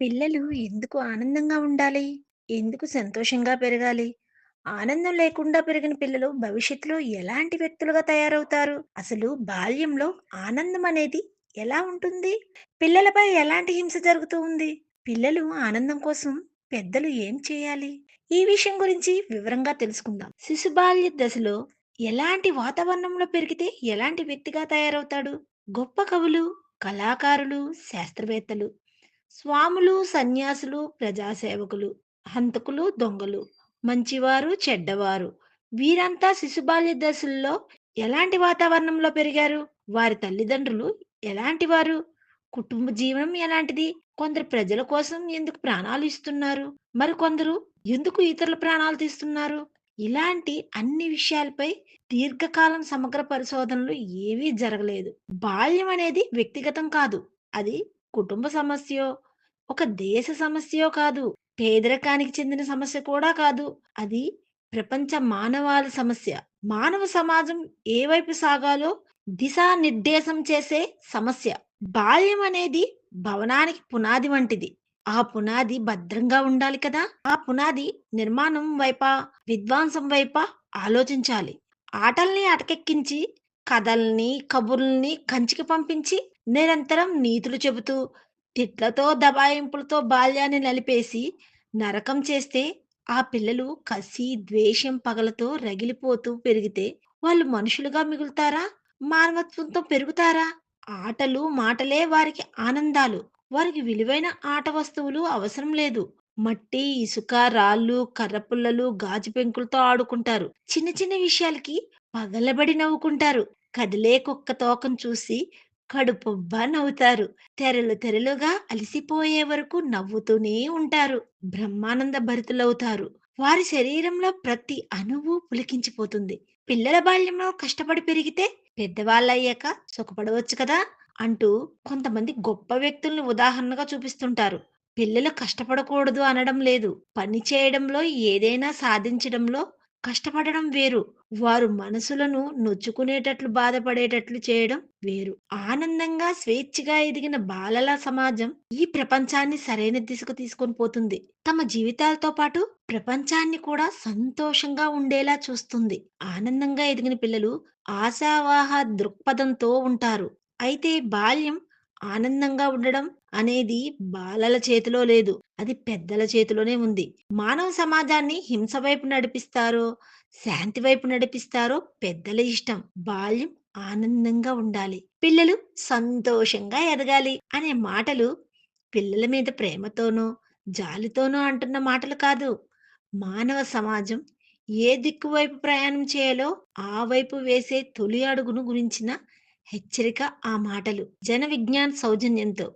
పిల్లలు ఎందుకు ఆనందంగా ఉండాలి? ఎందుకు సంతోషంగా పెరగాలి? ఆనందం లేకుండా పెరిగిన పిల్లలు భవిష్యత్తులో ఎలాంటి వ్యక్తులుగా తయారవుతారు? అసలు బాల్యంలో ఆనందం అనేది ఎలా ఉంటుంది? పిల్లలపై ఎలాంటి హింస జరుగుతూ ఉంది? పిల్లలు ఆనందం కోసం పెద్దలు ఏం చేయాలి? ఈ విషయం గురించి వివరంగా తెలుసుకుందాం. శిశుబాల్య దశలో ఎలాంటి వాతావరణంలో పెరిగితే ఎలాంటి వ్యక్తిగా తయారవుతాడు? గొప్ప కవులు, కళాకారులు, శాస్త్రవేత్తలు, స్వాములు, సన్యాసులు, ప్రజాసేవకులు, హంతకులు, దొంగలు, మంచివారు, చెడ్డవారు, వీరంతా శిశుబాల్య దశల్లో ఎలాంటి వాతావరణంలో పెరిగారు? వారి తల్లిదండ్రులు ఎలాంటి వారు? కుటుంబ జీవనం ఎలాంటిది? కొందరు ప్రజల కోసం ఎందుకు ప్రాణాలు ఇస్తున్నారు? మరికొందరు ఎందుకు ఇతరుల ప్రాణాలు తీస్తున్నారు? ఇలాంటి అన్ని విషయాలపై దీర్ఘకాలం సమగ్ర పరిశోధనలు ఏవీ జరగలేదు. బాల్యం అనేది వ్యక్తిగతం కాదు. అది కుటుంబ సమస్యో, ఒక దేశ సమస్యో కాదు. పేదరికానికి చెందిన సమస్య కూడా కాదు. అది ప్రపంచ మానవాళి సమస్య. మానవ సమాజం ఏ వైపు సాగాలో దిశానిర్దేశం చేసే సమస్య. బాల్యం అనేది భవనానికి పునాది వంటిది. ఆ పునాది భద్రంగా ఉండాలి కదా! ఆ పునాది నిర్మాణం వైపా, విధ్వంసం వైపా ఆలోచించాలి. ఆటల్ని అటకెక్కించి, కథల్ని, కబుర్లని కంచికి పంపించి, నిరంతరం నీతులు చెబుతూ, తిట్లతో, దబాయింపులతో బాల్యాన్ని నలిపేసి, నరకం చేస్తే, ఆ పిల్లలు కసి, ద్వేషం, పగలతో రగిలిపోతూ పెరిగితే, వాళ్ళు మనుషులుగా మిగులుతారా? మానవత్వంతో పెరుగుతారా? ఆటలు, మాటలే వారికి ఆనందాలు. వారికి విలువైన ఆట వస్తువులు అవసరం లేదు. మట్టి, ఇసుక, రాళ్ళు, కర్రపుల్లలు, గాజు పెంకులతో ఆడుకుంటారు. చిన్న చిన్న విషయాలకి పగలబడి నవ్వుకుంటారు. కదిలే కుక్క తోకను చూసి కడుపుబ్బా నవ్వుతారు. తెరలు తెరలుగా అలసిపోయే వరకు నవ్వుతూనే ఉంటారు. బ్రహ్మానంద భరితులవుతారు. వారి శరీరంలో ప్రతి అణువు పులికించిపోతుంది. పిల్లల బాల్యంలో కష్టపడి పెరిగితే పెద్దవాళ్ళయ్యాక సుఖపడవచ్చు కదా! అంటూ కొంతమంది గొప్ప వ్యక్తుల్ని ఉదాహరణగా చూపిస్తుంటారు. పిల్లలు కష్టపడకూడదు అనడం లేదు. పని చేయడంలో, ఏదైనా సాధించడంలో కష్టపడడం వేరు. వారు మనసులను నొచ్చుకునేటట్లు, బాధపడేటట్లు చేయడం వేరు. ఆనందంగా, స్వేచ్ఛగా ఎదిగిన బాలల సమాజం ఈ ప్రపంచాన్ని సరైన దిశకు తీసుకొని పోతుంది. తమ జీవితాలతో పాటు ప్రపంచాన్ని కూడా సంతోషంగా ఉండేలా చూస్తుంది. ఆనందంగా ఎదిగిన పిల్లలు ఆశావాహ దృక్పథంతో ఉంటారు. అయితే బాల్యం ఆనందంగా ఉండడం అనేది బాలల చేతిలో లేదు. అది పెద్దల చేతిలోనే ఉంది. మానవ సమాజాన్ని హింస వైపు నడిపిస్తారో, శాంతి వైపు నడిపిస్తారో పెద్దల ఇష్టం. బాల్యం ఆనందంగా ఉండాలి. పిల్లలు సంతోషంగా ఎదగాలి అనే మాటలు పిల్లల మీద ప్రేమతోనో, జాలితోనో అంటున్న మాటలు కాదు. మానవ సమాజం ఏ దిక్కు వైపు ప్రయాణం చేయాలో ఆ వైపు వేసే తొలి అడుగును గురించిన హెచ్చరిక ఆ మాటలు. జన విజ్ఞాన్ సౌజన్యంతో